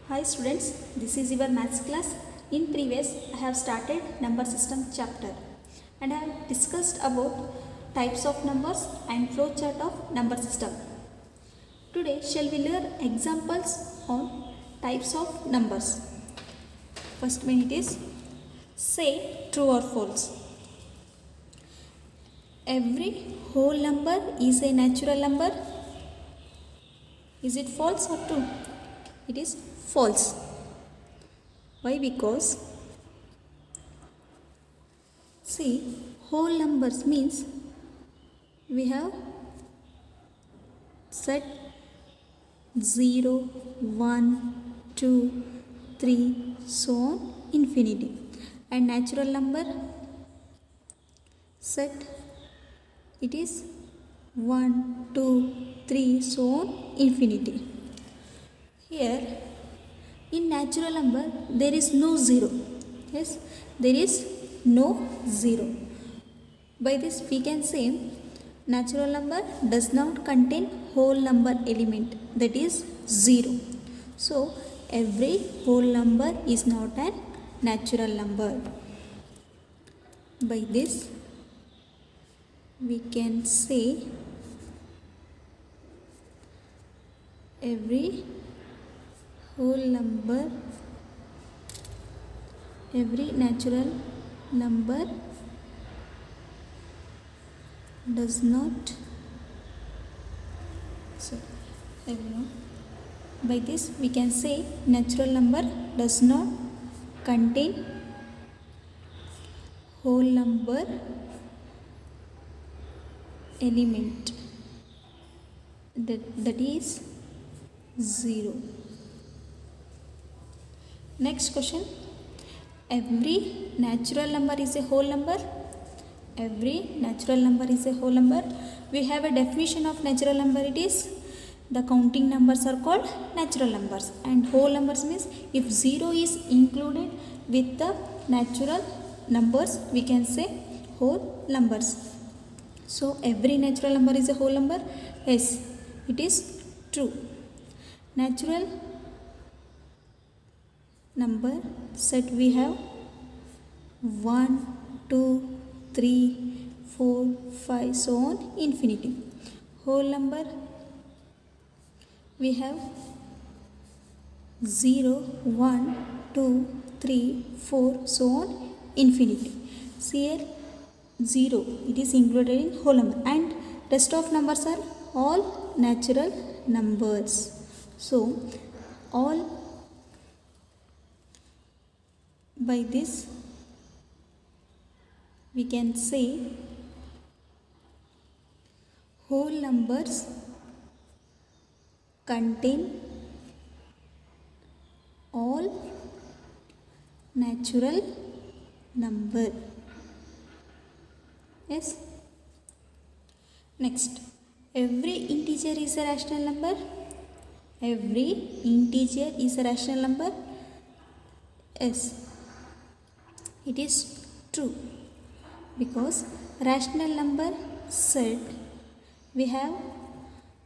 Hi students, this is your maths class. In previous, I have started number system chapter and I have discussed about types of numbers and flow chart of number system. Today, shall we learn examples on types of numbers. First one it is, say true or false. Every whole number is a natural number. Is it false or true? It is false. Why? Because see, whole numbers means we have set 0, 1, 2, 3, so on infinity, and natural number set it is 1, 2, 3, so on infinity. Here in natural number there is no zero. Yes, there is no zero. By this we can say natural number does not contain whole number element, that is 0. So every whole number is not a natural number. By this we can say every whole number, every natural number does not, by this we can say natural number does not contain whole number element, that is 0. Next question, every natural number is a whole number. Every natural number is a whole number. We have a definition of natural number. It is the counting numbers are called natural numbers, and whole numbers means if 0 is included with the natural numbers we can say whole numbers. So every natural number is a whole number. Yes, it is true. Natural number set we have 1, 2, 3, 4, 5, so on infinity. Whole number we have 0, 1, 2, 3, 4, so on infinity. See here 0, it is included in whole number, and rest of numbers are all natural numbers. So all, by this we can say whole numbers contain all natural number. Yes. Next, every integer is a rational number. Every integer is a rational number. Yes, it is true, because rational number set we have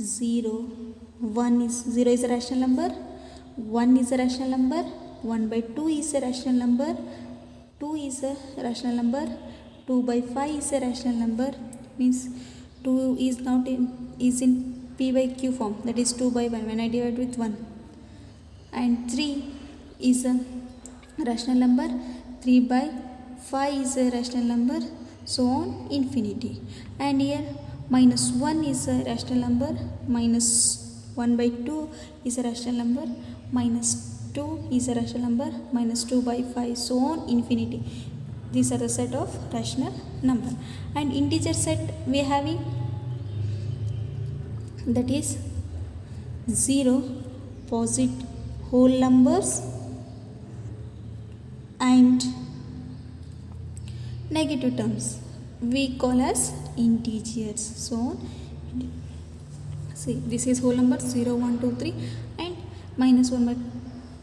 0, 1 is 0 is a rational number, 1 is a rational number, 1 by 2 is a rational number, 2 is a rational number, 2 by 5 is a rational number, means 2 is not in p by q form, that is 2 by 1 when I divide with 1, and 3 is a rational number, 3 by 5 is a rational number, so on infinity. And here minus 1 is a rational number, minus 1 by 2 is a rational number, minus 2 is a rational number, minus 2 by 5, so on infinity. These are the set of rational number. And integer set we are having, that is 0, posit whole numbers, and negative terms we call as integers. So see, this is whole number 0, 1, 2, 3, and minus 1 by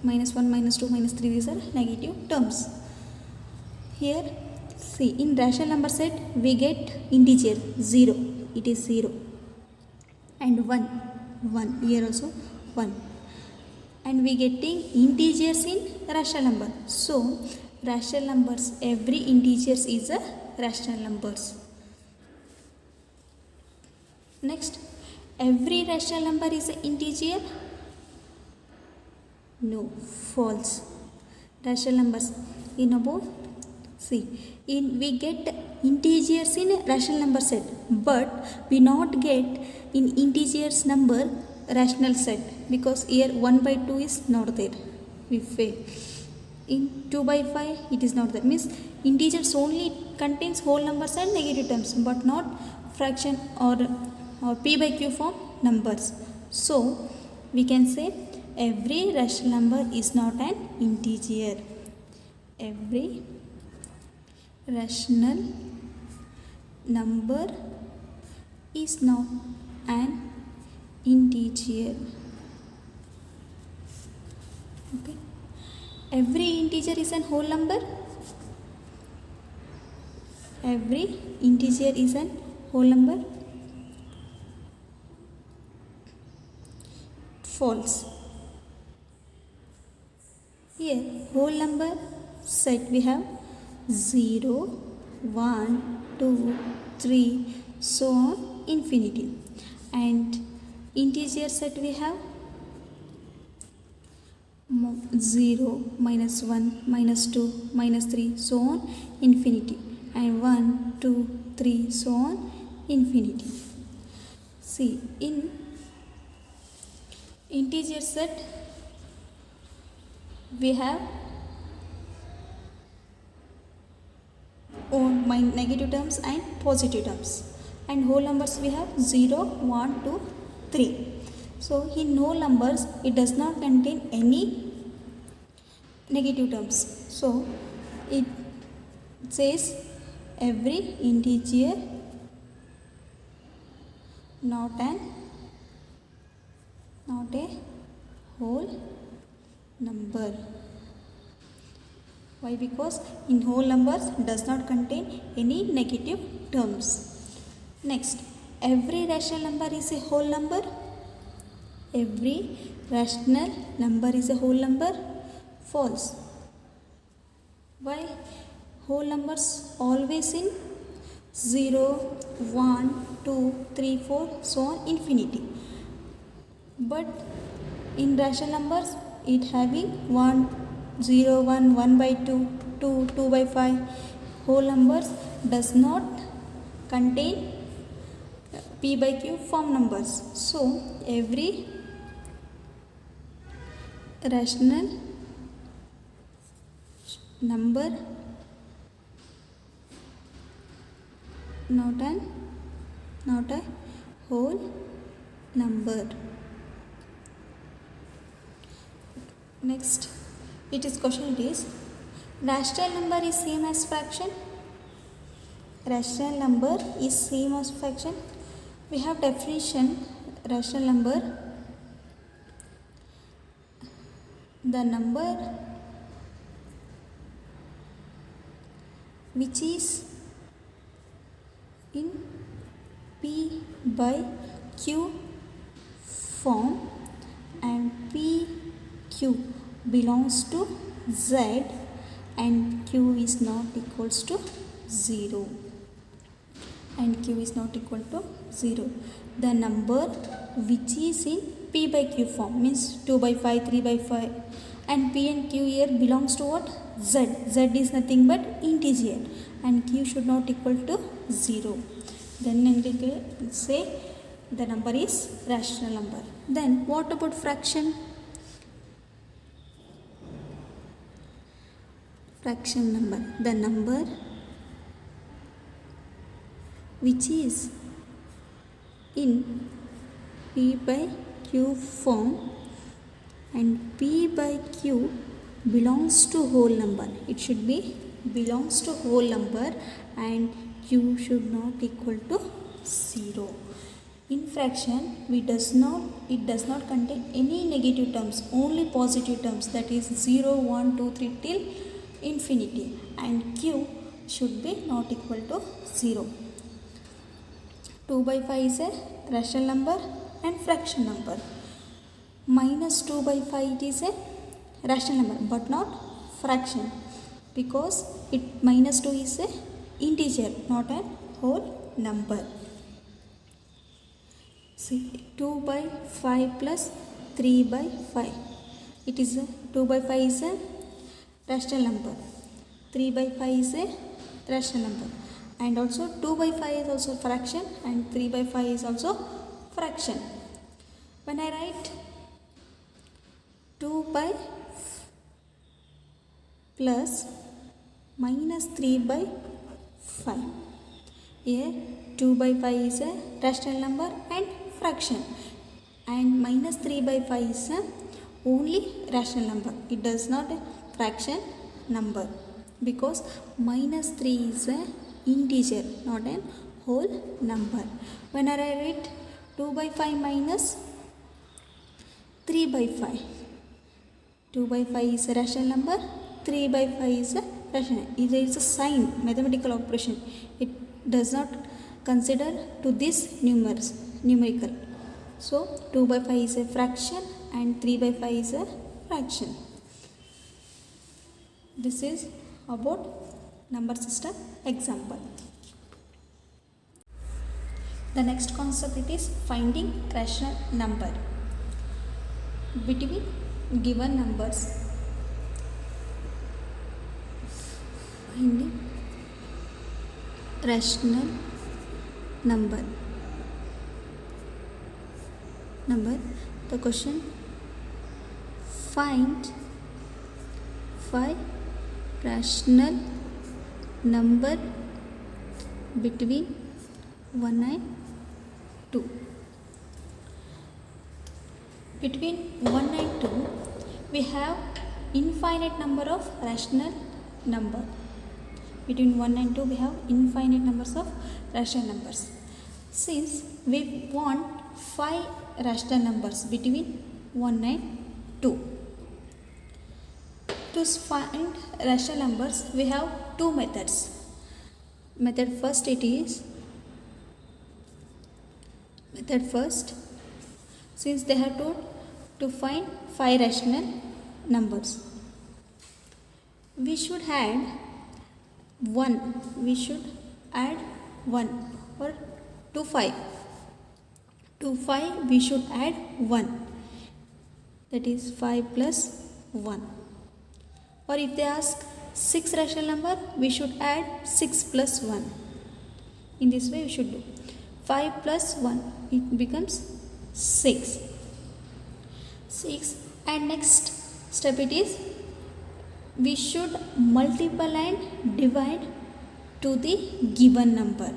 minus 1, minus 2, minus 3, these are negative terms. Here see, in rational number set we get integer 0, it is 0, and 1, here also 1. and we getting integers in rational number. So rational numbers, every integers is a rational numbers. Next, every rational number is an integer. No, false. Rational numbers in about, see, in we get integers in a rational number set, but we not get in integers number rational set, because here 1 by 2 is not there, we fail. In 2 by 5 it is not there, means integers only contains whole numbers and negative terms, but not fraction or p by q form numbers. So we can say every rational number is not an integer. Every rational number is not an integer. Okay. Every integer is an whole number. Every integer is an whole number. False. Here whole number set we have 0, 1, 2, 3, so on infinity, and integer set we have 0, minus 1, minus 2, minus 3, so on infinity, and 1, 2, 3, so on infinity. See, in integer set we have negative terms and positive terms, and whole numbers we have 0, 1, 2, 3. So in whole numbers it does not contain any negative terms. So it says every integer not a whole number. Why? Because in whole numbers does not contain any negative terms. Next, every rational number is a whole number. Every rational number is a whole number. False. Why? Whole numbers always in 0, 1, 2, 3, 4, so on infinity. But in rational numbers it having 1, 0, 1, 1 by 2, 2, 2 by 5. Whole numbers does not contain p by q form numbers. So every rational number not a whole number. Next, question is rational number is same as fraction. Rational number is same as fraction. We have definition. Rational number, the number which is in p by q form and p q belongs to z and q is not equals to 0, and q is not equal to 0. The number which is in p by q form means 2 by 5, 3 by 5, and p and q here belongs to what? Z. Z is nothing but integer, and q should not equal to 0. Then we say the number is rational number. Then what about fraction? Fraction number, the number which is in p by q form and p by q belongs to whole number. It should be belongs to whole number and q should not equal to 0. In fraction it does not contain any negative terms, only positive terms, that is 0, 1, 2, 3 till infinity, and q should be not equal to 0. 2 by 5 is a rational number and fraction number. minus 2 by 5 it is a rational number but not fraction, because it minus 2 is a integer, not a whole number. See, 2 by 5 plus 3 by 5. It is a 2 by 5 is a rational number. 3 by 5 is a rational number. And also 2 by 5 is also fraction and 3 by 5 is also fraction. When I write 2 by plus minus 3 by 5. Here 2 by 5 is a rational number and fraction, and minus 3 by 5 is a only rational number. It does not a fraction number, because minus 3 is a integer, not a whole number. When I write 2 by 5 minus 3 by 5. 2 by 5 is a rational number, 3 by 5 is a rational. It is a sign, mathematical operation. It does not consider to this numerical. So 2 by 5 is a fraction and 3 by 5 is a fraction. This is about number system example. The next concept it is finding rational number between given numbers. Finding rational number. The question: find 5 rational number between 1 and 2. Between 1 and 2 we have infinite number of rational number. Between 1 and 2 we have infinite numbers of rational numbers. Since we want 5 rational numbers between 1 and 2. To find rational numbers we have two methods. Method first, since they have told to find 5 rational numbers, we should add 1. We should add 1, or to 5. To 5 we should add 1. That is 5 plus 1. Or if they ask 6 rational number, we should add 6 plus 1. In this way we should do. 5 plus 1, it becomes 6. And next step it is, we should multiply and divide to the given number.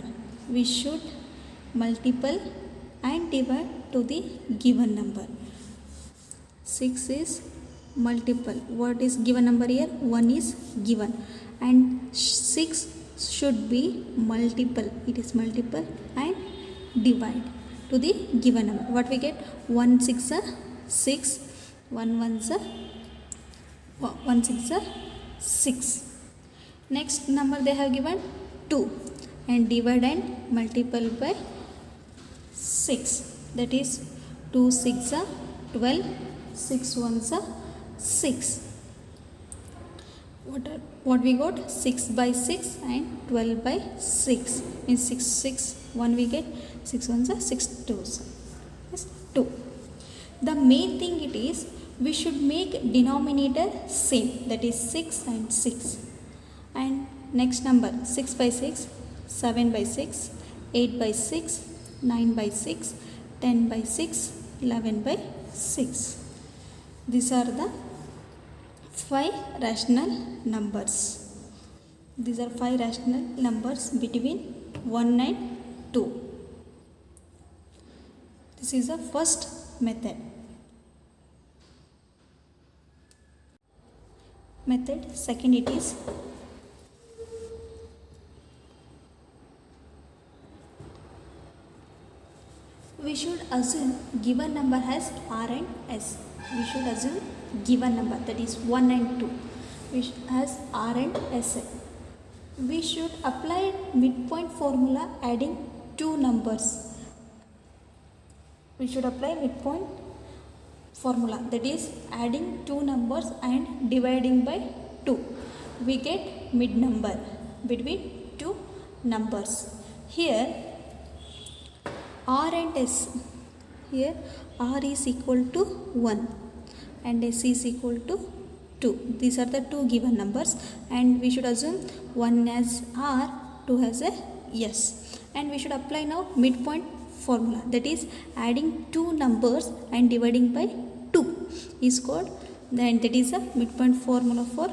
We should multiply and divide to the given number. 6 is multiple. What is given number here? 1 is given, and 6 should be multiple. It is multiple and divide to the given number. What we get? 1 6 6, 1 1 1 6 6. Next number they have given 2, and divide and multiply by 6. That is 2 6 12, 6 1 6. What we got? 6 by 6 and 12 by 6. In 6 6 1 we get 6 1 6 2. Yes, 2. The main thing it is, we should make denominator same, that is 6 and 6. And next number 6 by 6, 7 by 6, 8 by 6, 9 by 6, 10 by 6, 11 by 6. These are the 5 rational numbers. These are 5 rational numbers between 1 and 2. This is the first method. Second it is, we should assume given number has R and S. We should assume given number, that is 1 and 2, which has R and S. We should apply midpoint formula adding two numbers. We should apply midpoint formula, that is adding two numbers and dividing by 2, we get mid number between two numbers. Here R and S, here R is equal to 1 and S is equal to 2. These are the two given numbers, and we should assume one as R, 2 as a S, and we should apply now midpoint formula, that is adding two numbers and dividing by 2 is called, then that is a midpoint formula for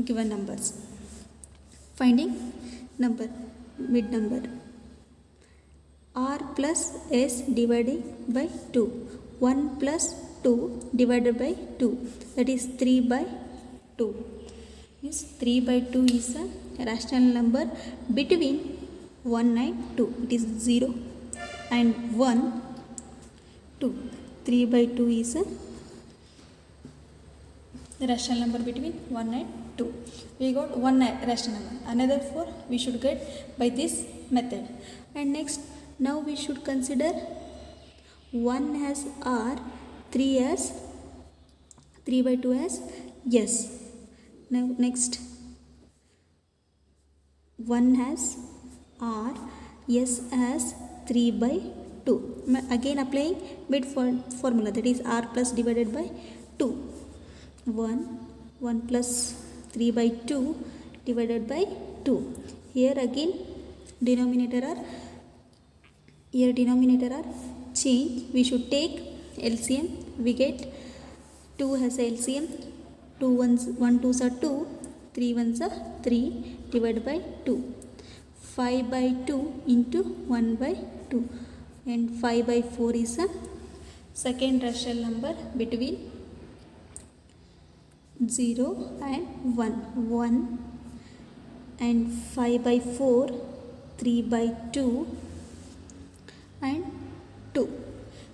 given numbers. Finding number, mid number, R plus S dividing by 2, 1 plus 2 divided by 2, that is 3 by 2. Means 3 by 2 is a rational number between 1 and 2. It is 0 and 1, 2. 3 by 2 is a rational number between 1 and 2. We got one rational number. Another 4 we should get by this method. And next, now we should consider 1 as R, 3 as 3 by 2 as S. Now next, 1 has R, S as 3 by 2. Again applying mid formula, that is R plus divided by 2. 1 plus 3 by 2 divided by 2. Here again denominator are change. We should take LCM. We get 2 has a LCM. 2 ones, 1 2s are 2, 3 ones are 3 divided by 2. 5 by 2 into 1 by 2, and 5 by 4 is a second rational number between 0 and 1. 1 and 5 by 4, 3 by 2 and 2.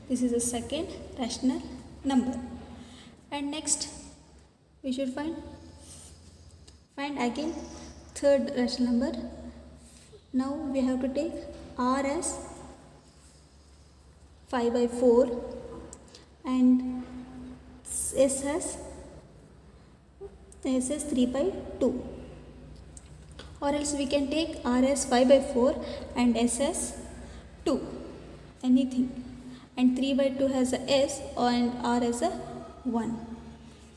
This is a second rational number. And next we should find again third rational number. Now we have to take R as 5 by 4 and S as 3 by 2, or else we can take R as 5 by 4 and S as 2, anything, and 3 by 2 has a S and R as a 1.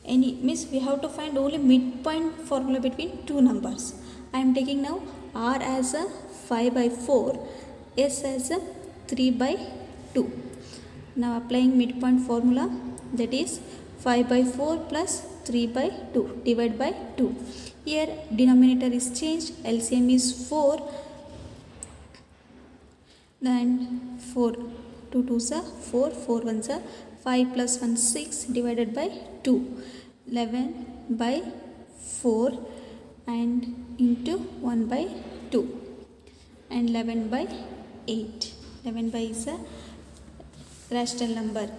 Any means we have to find only midpoint formula between two numbers. I am taking now R as a 5 by 4, S as a 3 by 2. Now applying midpoint formula, that is 5 by 4 plus 3 by 2 divided by 2. Here denominator is changed. LCM is 4. Then 4, 2 2s are 4, 4 1s are 5 plus 1 6 divided by 2. 11 by 4 and into 1 by 2, and 11 by 8. 11 by is a rational number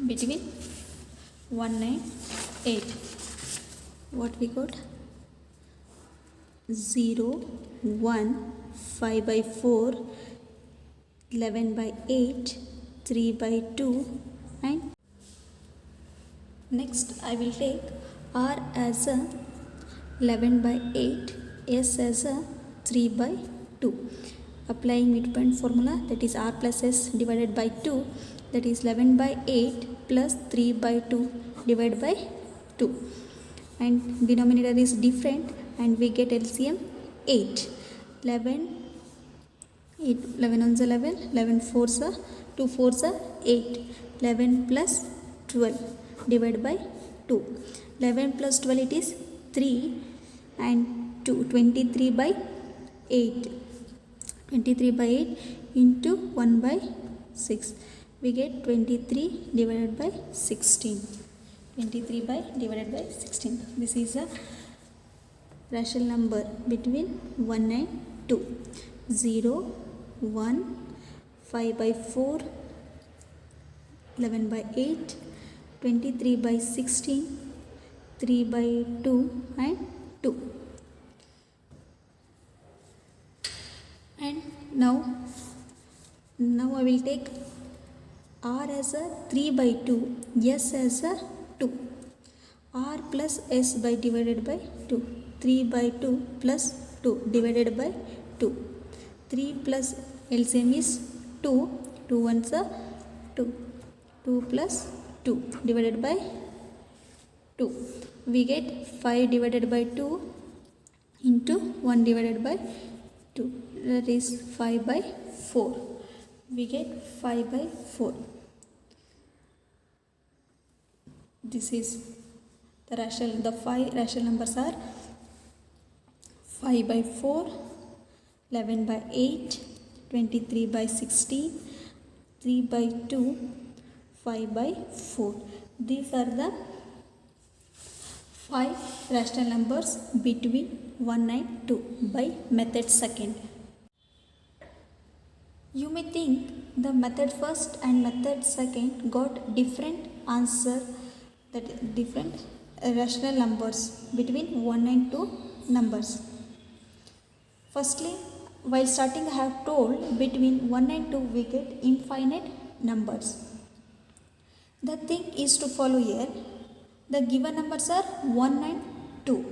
between 1 and 8. What we got? 0, 1, 5 by 4, 11 by 8, 3 by 2, and next I will take R as a 11 by 8, S as a 3 by 2. Applying midpoint formula, that is R plus S divided by 2, that is 11 by 8 plus 3 by 2 divided by 2, and denominator is different, and we get LCM 8. 11 ones 11, 11 4s are 2 4s are 8. 11 plus 12 divided by 2. 11 plus 12 it is 3 and 2, 23 by 8. 23 by 8 into 1 by 6. We get 23 divided by 16. 23 by divided by 16. This is a rational number between 1 and 2. 0, 1, 5 by 4, 11 by 8, 23 by 16, 3 by 2 and 2. And now I will take R as a 3 by 2, S as a 2. R plus S by divided by 2. 3 by 2 plus 2 divided by 2. 3 plus LCM is 2. 2 ones are 2. 2 plus 2 divided by 2. We get 5 divided by 2 into 1 divided by 2. That is 5 by 4. We get 5 by 4. This is the 5 rational numbers are 5 by 4, 11 by 8, 23 by 16, 3 by 2, 5 by 4. These are the 5 rational numbers between 1 and 2 by method second. You may think the method first and method second got different answer, that different rational numbers between 1 and 2 numbers. Firstly, while starting I have told between 1 and 2 we get infinite numbers. The thing is to follow here. The given numbers are 1 and 2.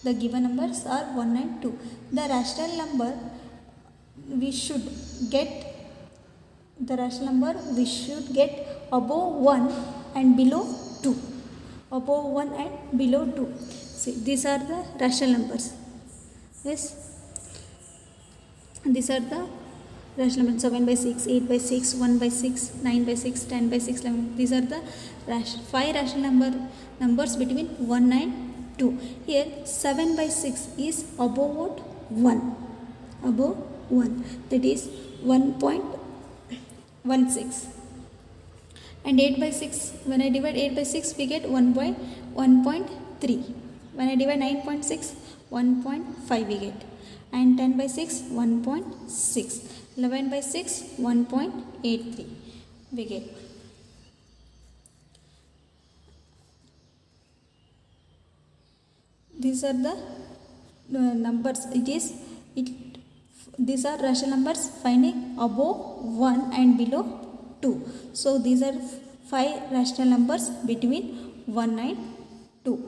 The given numbers are 1 and 2. The rational number we should get above 1 and below 2. Above 1 and below 2. See, these are the rational numbers. Yes. These are the rational numbers: 7 by 6, 8 by 6, 1 by 6, 9 by 6, 10 by 6, 11. These are the 5 rational numbers between 1 and 2. Here 7 by 6 is above what? 1. Above 1. That is 1.16. And 8 by 6, when I divide 8 by 6 we get 1.3. When I divide 9.6, 1.5 we get. And 10 by 6, 1.6. 11 by 6, 1.83 we get. These are the numbers. These are rational numbers finding above 1 and below 2. So these are 5 rational numbers between 1 and 2.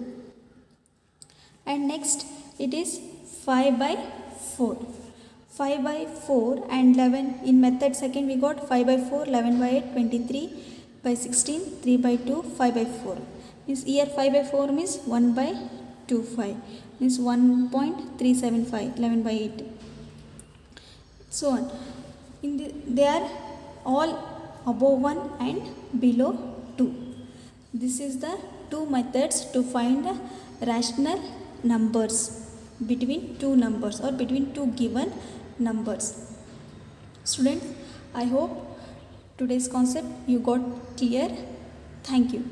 And next it is 5 by 4. 5 by 4 and 11 in method second we got 5 by 4, 11 by 8, 23 by 16, 3 by 2, 5 by 4. Means here 5 by 4 means 1 by 25 means 1.375, 11 by 8. So on. They are all above 1 and below 2. This is the 2 methods to find rational numbers between 2 numbers or between 2 given numbers. Students, I hope today's concept you got clear. Thank you.